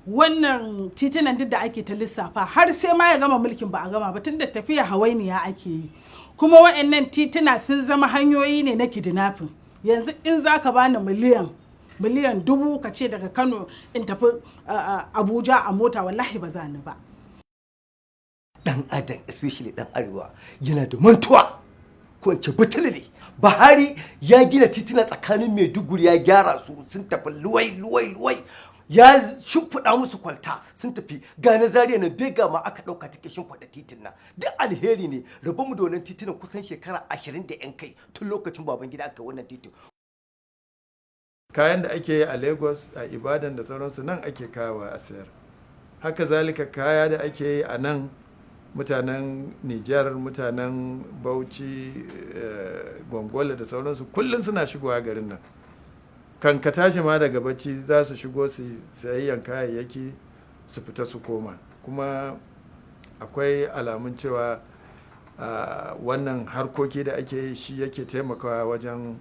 wannan titunan duk da ake ta lissafa har sai ma ya gama mulkin ba a gama ba tunda tafiya hawainiya ake yi, kuma wa'annan tituna sun zama hanyoyi ne na kidnapping. Yanzu in za ka bani miliyan 1000 ka ce daga Kano in tafi Abuja a mota, wallahi ba za ni ba. Dan adam especially dan arewa yana da mantuwa ko in ce butuli ne. Buhari ya gina tituna tsakanin Maiduguri ya gyara su sun tafi luwai ya shimfiɗa musu kwalta sun tafi ga na Zaria na Bega ma aka ɗauka take shimfiɗa titin nan duk alheri ne. Rabon mu da wannan titunan kusan shekara 20 da yan kai tun lokacin Babangida aka wannan titin. Kayan da ake yi a Lagos a Ibadan da sauransu nan ake kawo a sayar. Haka zalika kaya da ake yi a nan mutanen Nijar, mutanen Bauchi, Gongola da sauransu kullum suna shigowa garin nan. Kan ka tashi ma daga bacci za su shigo su sayayyan kayayyaki su fita su koma. Kuma akwai alamun cewa wannan harkoki da ake yi shi yake taimakawa wajen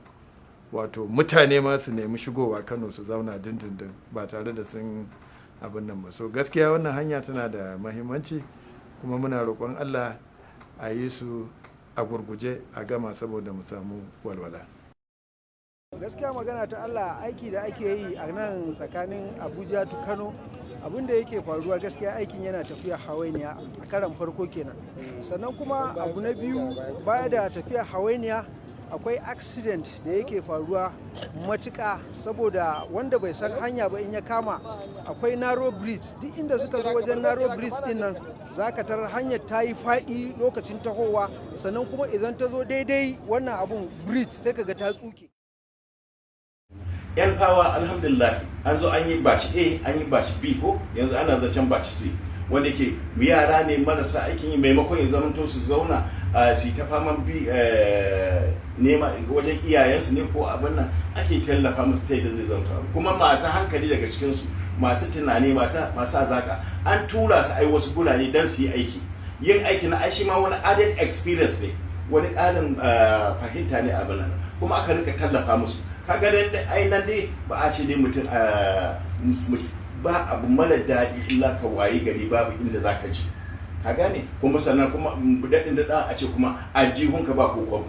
wato mutane ma su nemi shigowa Kano su zauna dindindin ba tare da sun abin nan ba. So gaskiya wannan hanya tana da mahimmanci kuma muna roƙon Allah a yi su a gurguje a gama saboda mu samu walwala. Gaskiya magana ta Allah, aiki da ake yi a nan tsakanin Abuja to Kano abin da yake faruwa gaskiya aikin yana tafiya hawainiya a karan farko kenan. Sannan kuma abu na biyu, baya da tafiya hawainiya akwai accident da yake faruwa matuƙa, saboda wanda bai san hanya ba in ya kama akwai narrow bridge, duk inda suka zo wajen narrow bridge din nan zaka tarar hanyar ta yi faɗi lokacin tahowa, sannan kuma idan ta zo daidai wannan abun bridge sai kaga ta tsuke. Yan fawa alhamdulillah an zo an yi baci A an yi baci B ko yanzu ana zancen baci C, wanda ke yara ne marasa aikin yi maimakon ya zamanto su zauna su ta faman bi nema wajen iyayensu ne ko abin nan ake tallafa musu ta yadda zai zama kuma masu hankali daga cikinsu masu tunani masu azaka an tura su ai wasu gurare don su yi aiki. Yin aiki na aishi ma wani added experience ne, wani ƙarin fahimta ne abin nan, kuma aka rika tallafa musu. Kaga dai ai nan dai ba a ce dai mutum ba abu mara daɗi illa ka wayi gari babu inda za ka ji, ka gane, kuma sannan kuma daɗin da a ce kuma ajihunka ba ko.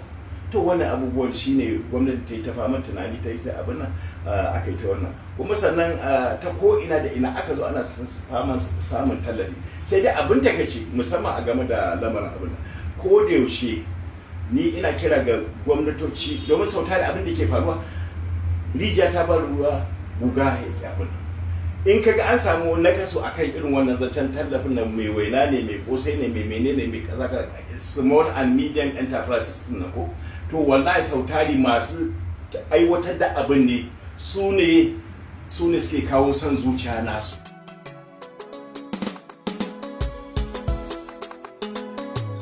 To wannan abubuwan shine gwamnati ta yi ta faman tunani ta yi ta abin nan aka yi ta wannan, kuma sannan ta ko ina da ina aka zo ana faman samun tallafi. Sai dai abin takaice musamman a game da lamarin abin nan, ko da yaushe ni ina kira ga gwamnatoci, domin sau tare abin da ke faruwa rijiya ta bar ruwa guga ya ke abin. In kaga an samu nakasu akan irin wannan zancen tallafin nan, mai waina ne, mai kosai ne, mai menene, mai kaza, small and medium enterprises din ko, to wallahi sautari masu aiwatar da abin ne su ne suke kawo son zuciya nasu.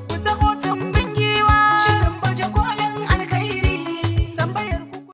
Ku taho